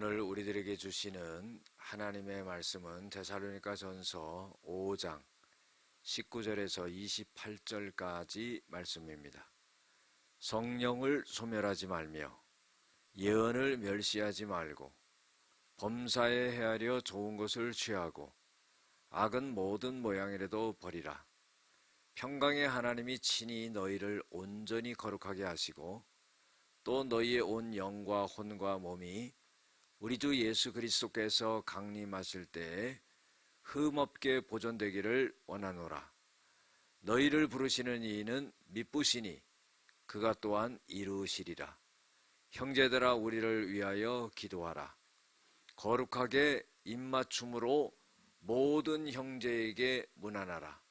오늘 우리들에게 주시는 하나님의 말씀은 데살로니가전서 5장 19절에서 28절까지 말씀입니다. 성령을 소멸하지 말며 예언을 멸시하지 말고 범사에 헤아려 좋은 것을 취하고 악은 모든 모양이라도 버리라. 평강의 하나님이 친히 너희를 온전히 거룩하게 하시고 또 너희의 온 영과 혼과 몸이 우리 주 예수 그리스도께서 강림하실 때에 흠없게 보존되기를 원하노라. 너희를 부르시는 이는 미쁘시니 그가 또한 이루시리라. 형제들아, 우리를 위하여 기도하라. 거룩하게 입맞춤으로 모든 형제에게 문안하라.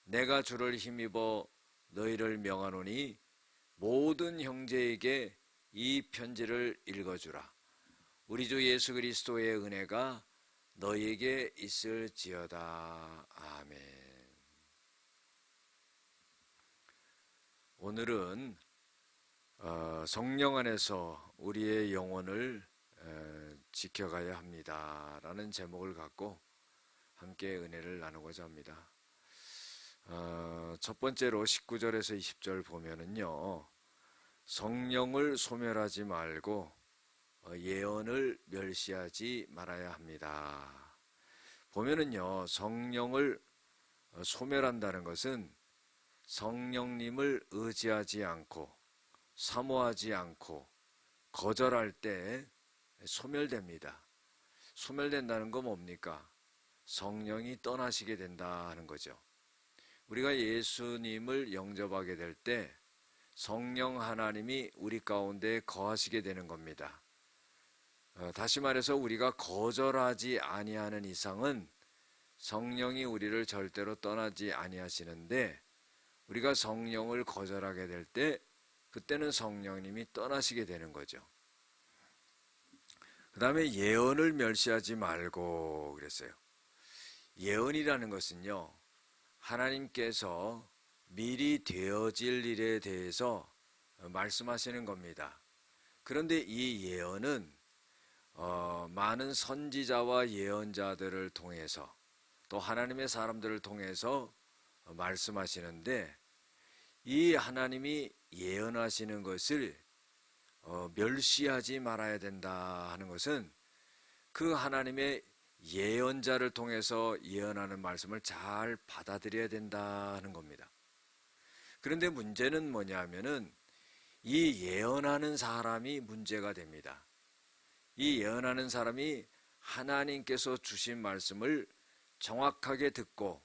내가 주를 힘입어 너희를 명하노니 모든 형제에게 이 편지를 읽어주라. 우리 주 예수 그리스도의 은혜가 너희에게 있을지어다. 아멘. 오늘은 성령 안에서 우리의 영혼을 지켜가야 합니다 라는 제목을 갖고 함께 은혜를 나누고자 합니다. 첫 번째로 19절에서 20절 보면은요, 성령을 소멸하지 말고 예언을 멸시하지 말아야 합니다. 보면은요, 성령을 소멸한다는 것은 성령님을 의지하지 않고 사모하지 않고 거절할 때 소멸됩니다. 소멸된다는 건 뭡니까? 성령이 떠나시게 된다는 거죠. 우리가 예수님을 영접하게 될 때 성령 하나님이 우리 가운데 거하시게 되는 겁니다. 다시 말해서 우리가 거절하지 아니하는 이상은 성령이 우리를 절대로 떠나지 아니하시는데, 우리가 성령을 거절하게 될 때 그때는 성령님이 떠나시게 되는 거죠. 그 다음에 예언을 멸시하지 말고 그랬어요. 예언이라는 것은요, 하나님께서 미리 되어질 일에 대해서 말씀하시는 겁니다. 그런데 이 예언은 많은 선지자와 예언자들을 통해서 또 하나님의 사람들을 통해서 말씀하시는데, 이 하나님이 예언하시는 것을 멸시하지 말아야 된다 하는 것은 그 하나님의 예언자를 통해서 예언하는 말씀을 잘 받아들여야 된다 하는 겁니다. 그런데 문제는 뭐냐 하면은 이 예언하는 사람이 문제가 됩니다. 이 예언하는 사람이 하나님께서 주신 말씀을 정확하게 듣고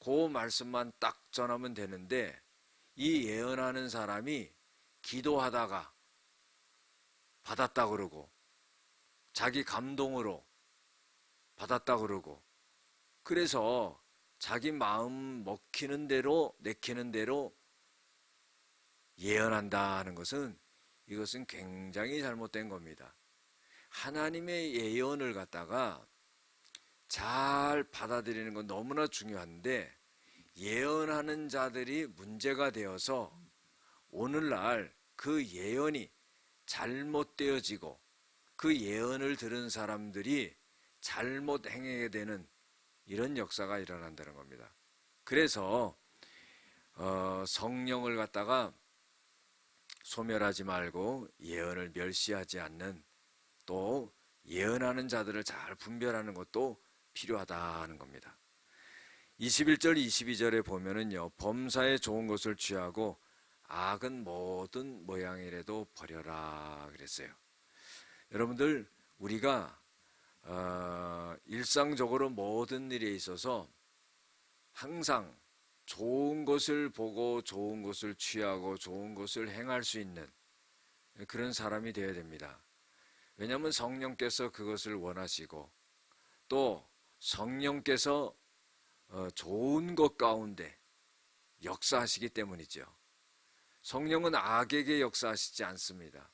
그 말씀만 딱 전하면 되는데, 이 예언하는 사람이 기도하다가 받았다 그러고 자기 감동으로 받았다 그러고, 그래서 자기 마음 먹히는 대로 내키는 대로 예언한다 하는 것은, 이것은 굉장히 잘못된 겁니다. 하나님의 예언을 갖다가 잘 받아들이는 건 너무나 중요한데, 예언하는 자들이 문제가 되어서 오늘날 그 예언이 잘못되어지고 그 예언을 들은 사람들이 잘못 행하게 되는 이런 역사가 일어난다는 겁니다. 그래서 성령을 갖다가 소멸하지 말고 예언을 멸시하지 않는, 또 예언하는 자들을 잘 분별하는 것도 필요하다는 겁니다. 21절 22절에 보면은요, 범사에 좋은 것을 취하고 악은 모든 모양이라도 버려라 그랬어요. 여러분들, 우리가 일상적으로 모든 일에 있어서 항상 좋은 것을 보고 좋은 것을 취하고 좋은 것을 행할 수 있는 그런 사람이 되어야 됩니다. 왜냐하면 성령께서 그것을 원하시고 또 성령께서 좋은 것 가운데 역사하시기 때문이죠. 성령은 악에게 역사하시지 않습니다.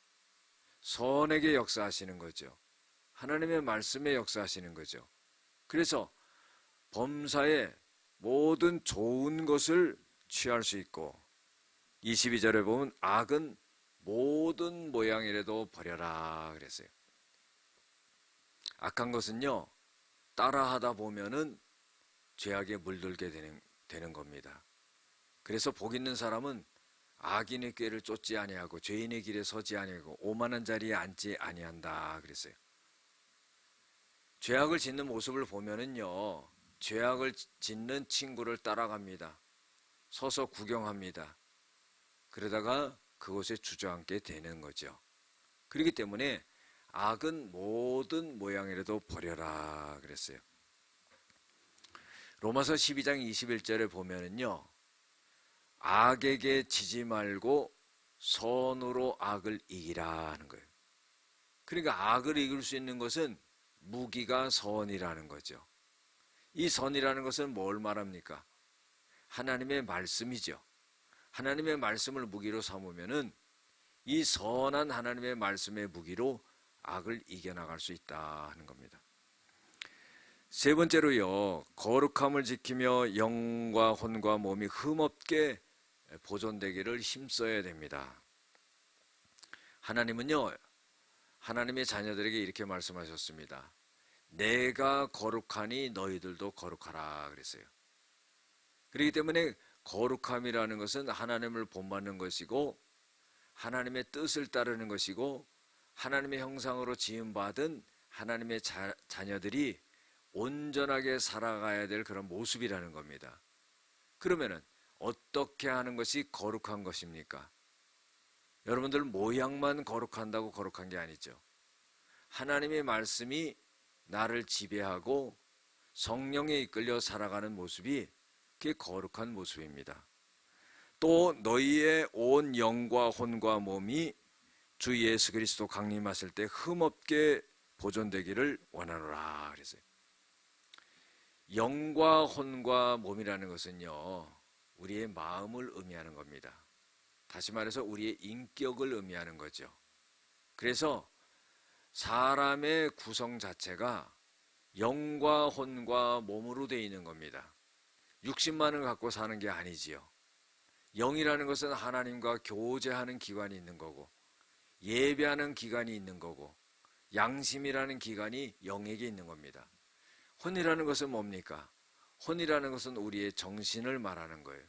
선에게 역사하시는 거죠. 하나님의 말씀에 역사하시는 거죠. 그래서 범사에 모든 좋은 것을 취할 수 있고, 22절에 보면 악은 모든 모양이라도 버려라 그랬어요. 악한 것은요, 따라하다 보면은 죄악에 물들게 되는 겁니다. 그래서 복 있는 사람은 악인의 꾀를 쫓지 아니하고 죄인의 길에 서지 아니하고 오만한 자리에 앉지 아니한다 그랬어요. 죄악을 짓는 모습을 보면은요, 죄악을 짓는 친구를 따라갑니다. 서서 구경합니다. 그러다가 그곳에 주저앉게 되는 거죠. 그렇기 때문에 악은 모든 모양이라도 버려라 그랬어요. 로마서 12장 21절에 보면은요, 악에게 지지 말고 선으로 악을 이기라 하는 거예요. 그러니까 악을 이길 수 있는 것은 무기가 선이라는 거죠. 이 선이라는 것은 뭘 말합니까? 하나님의 말씀이죠. 하나님의 말씀을 무기로 삼으면은 이 선한 하나님의 말씀의 무기로 악을 이겨나갈 수 있다 하는 겁니다. 세 번째로요, 거룩함을 지키며 영과 혼과 몸이 흠없게 보존되기를 힘써야 됩니다. 하나님은요, 하나님의 자녀들에게 이렇게 말씀하셨습니다. 내가 거룩하니 너희들도 거룩하라 그랬어요. 그렇기 때문에 거룩함이라는 것은 하나님을 본받는 것이고 하나님의 뜻을 따르는 것이고 하나님의 형상으로 지음받은 하나님의 자녀들이 온전하게 살아가야 될 그런 모습이라는 겁니다. 그러면은 어떻게 하는 것이 거룩한 것입니까? 여러분들 모양만 거룩한다고 거룩한 게 아니죠. 하나님의 말씀이 나를 지배하고 성령에 이끌려 살아가는 모습이 그게 거룩한 모습입니다. 또 너희의 온 영과 혼과 몸이 주 예수 그리스도 강림하실 때 흠없게 보존되기를 원하노라 그랬어요. 영과 혼과 몸이라는 것은요, 우리의 마음을 의미하는 겁니다. 다시 말해서 우리의 인격을 의미하는 거죠. 그래서 사람의 구성 자체가 영과 혼과 몸으로 되어 있는 겁니다. 육신만을 갖고 사는 게 아니지요. 영이라는 것은 하나님과 교제하는 기관이 있는 거고 예배하는 기관이 있는 거고 양심이라는 기관이 영에게 있는 겁니다. 혼이라는 것은 뭡니까? 혼이라는 것은 우리의 정신을 말하는 거예요.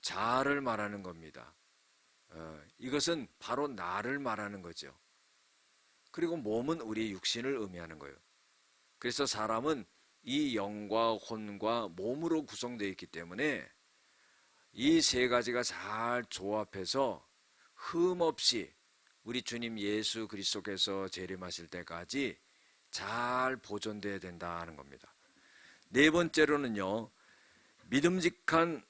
자아를 말하는 겁니다. 이것은 바로 나를 말하는 거죠. 그리고 몸은 우리의 육신을 의미하는 거예요. 그래서 사람은 이 영과 혼과 몸으로 구성되어 있기 때문에 이 세 가지가 잘 조합해서 흠없이 우리 주님 예수 그리스도께서 재림하실 때까지 잘 보존되어야 된다는 겁니다. 네 번째로는요, 믿음직한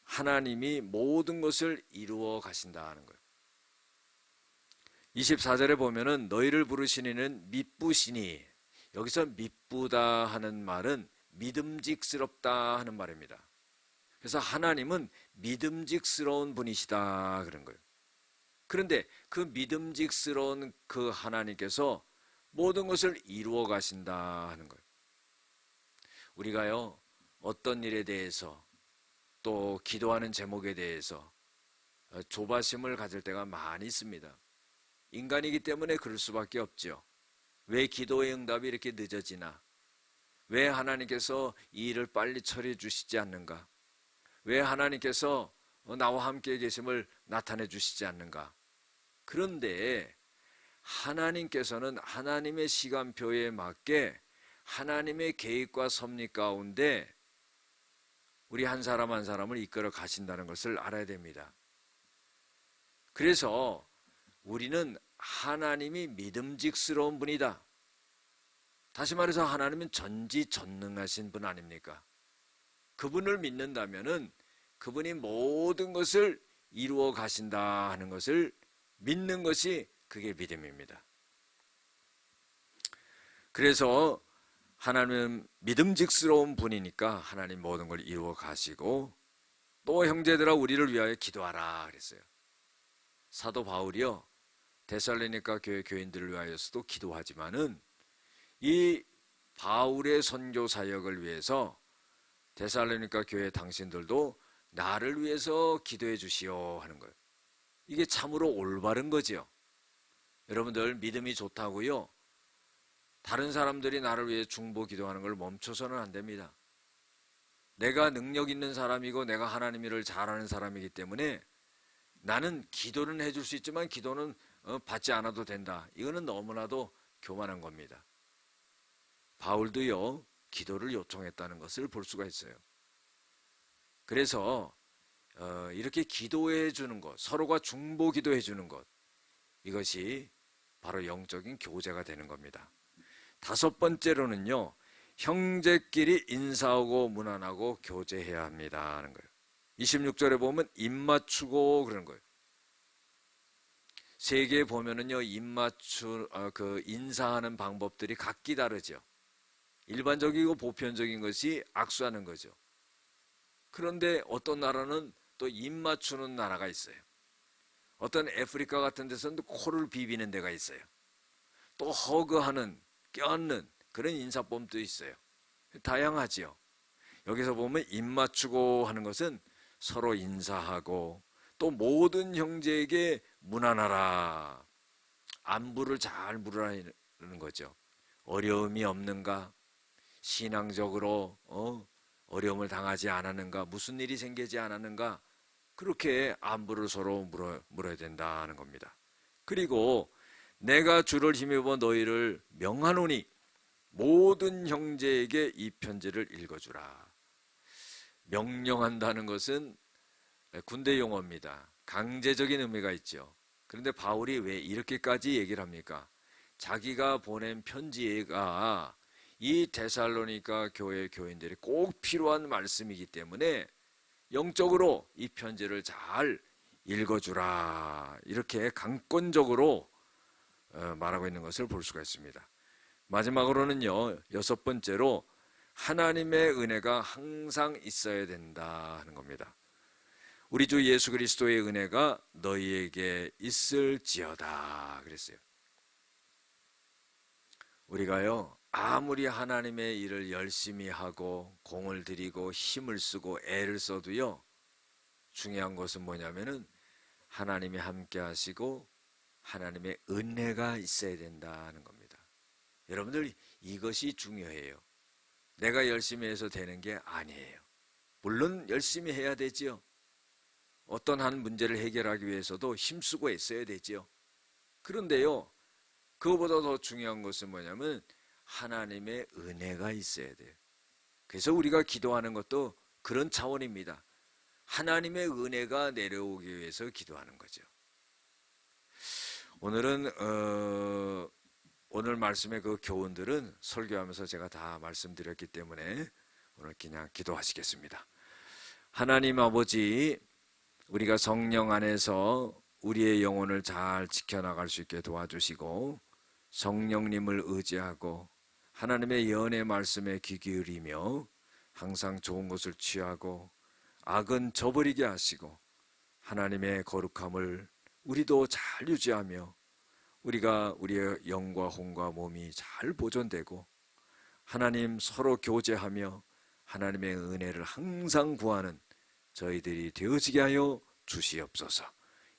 하나님이 모든 것을 이루어 가신다는 거예요. 24절에 보면은 너희를 부르시니는 미쁘시니, 여기서 미쁘다 하는 말은 믿음직스럽다 하는 말입니다. 그래서 하나님은 믿음직스러운 분이시다 그런 거예요. 그런데 그 믿음직스러운 그 하나님께서 모든 것을 이루어 가신다 하는 거예요. 우리가요, 어떤 일에 대해서 또 기도하는 제목에 대해서 조바심을 가질 때가 많이 있습니다. 인간이기 때문에 그럴 수밖에 없죠. 왜 기도의 응답이 이렇게 늦어지나? 왜 하나님께서 이 일을 빨리 처리해 주시지 않는가? 왜 하나님께서 나와 함께 계심을 나타내 주시지 않는가? 그런데 하나님께서는 하나님의 시간표에 맞게 하나님의 계획과 섭리 가운데 우리 한 사람 한 사람을 이끌어 가신다는 것을 알아야 됩니다. 그래서 우리는 하나님이 믿음직스러운 분이다. 다시 말해서 하나님은 전지전능하신 분 아닙니까? 그분을 믿는다면은 그분이 모든 것을 이루어 가신다 하는 것을 믿는 것이 그게 믿음입니다. 그래서 하나님은 믿음직스러운 분이니까 하나님 모든 걸 이루어 가시고, 또 형제들아 우리를 위하여 기도하라 그랬어요. 사도 바울이요, 데살로니가 교회 교인들을 위하여서도 기도하지만은 이 바울의 선교 사역을 위해서 데살로니가 교회 당신들도 나를 위해서 기도해 주시오 하는 거예요. 이게 참으로 올바른 거지요. 여러분들 믿음이 좋다고요, 다른 사람들이 나를 위해 중보 기도하는 걸 멈춰서는 안 됩니다. 내가 능력 있는 사람이고 내가 하나님 일을 잘하는 사람이기 때문에 나는 기도는 해줄 수 있지만 기도는 받지 않아도 된다. 이거는 너무나도 교만한 겁니다. 바울도요, 기도를 요청했다는 것을 볼 수가 있어요. 그래서 이렇게 기도해 주는 것, 서로가 중보 기도해 주는 것, 이것이 바로 영적인 교제가 되는 겁니다. 다섯 번째로는요, 형제끼리 인사하고 문안하고 교제해야 합니다 하는 거예요. 26절에 보면 입 맞추고 그러는 거예요. 세계에 보면은요, 그 인사하는 방법들이 각기 다르죠. 일반적이고 보편적인 것이 악수하는 거죠. 그런데 어떤 나라는 또 입 맞추는 나라가 있어요. 어떤 아프리카 같은 데서는 코를 비비는 데가 있어요. 또 허그하는, 껴안는 그런 인사법도 있어요. 다양하지요. 여기서 보면 입 맞추고 하는 것은 서로 인사하고 또 모든 형제에게 문안하라. 안부를 잘 물으라는 거죠. 어려움이 없는가? 신앙적으로 어려움을 당하지 않았는가? 무슨 일이 생기지 않았는가? 그렇게 안부를 서로 물어야 된다는 겁니다. 그리고 내가 주를 힘입어 너희를 명하노니 모든 형제에게 이 편지를 읽어주라. 명령한다는 것은 군대 용어입니다. 강제적인 의미가 있죠. 그런데 바울이 왜 이렇게까지 얘기를 합니까? 자기가 보낸 편지가 이 데살로니가 교회 교인들이 꼭 필요한 말씀이기 때문에 영적으로 이 편지를 잘 읽어주라. 이렇게 강권적으로 말하고 있는 것을 볼 수가 있습니다. 마지막으로는요, 여섯 번째로 하나님의 은혜가 항상 있어야 된다 하는 겁니다. 우리 주 예수 그리스도의 은혜가 너희에게 있을지어다 그랬어요. 우리가요, 아무리 하나님의 일을 열심히 하고 공을 들이고 힘을 쓰고 애를 써도요, 중요한 것은 뭐냐면은 하나님이 함께 하시고 하나님의 은혜가 있어야 된다는 겁니다. 여러분들, 이것이 중요해요. 내가 열심히 해서 되는 게 아니에요. 물론 열심히 해야 되지요. 어떤 한 문제를 해결하기 위해서도 힘쓰고 애써야 되지요. 그런데요, 그거보다 더 중요한 것은 뭐냐면 하나님의 은혜가 있어야 돼요. 그래서 우리가 기도하는 것도 그런 차원입니다. 하나님의 은혜가 내려오기 위해서 기도하는 거죠. 오늘은 오늘 말씀의 그 교훈들은 설교하면서 제가 다 말씀드렸기 때문에 오늘 그냥 기도하시겠습니다. 하나님 아버지, 우리가 성령 안에서 우리의 영혼을 잘 지켜나갈 수 있게 도와주시고 성령님을 의지하고 하나님의 예언의 말씀에 귀 기울이며 항상 좋은 것을 취하고 악은 저버리게 하시고 하나님의 거룩함을 우리도 잘 유지하며 우리가 우리의 영과 혼과 몸이 잘 보존되고 하나님 서로 교제하며 하나님의 은혜를 항상 구하는 저희들이 되어지게 하여 주시옵소서.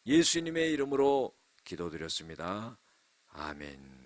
예수님의 이름으로 기도드렸습니다. 아멘.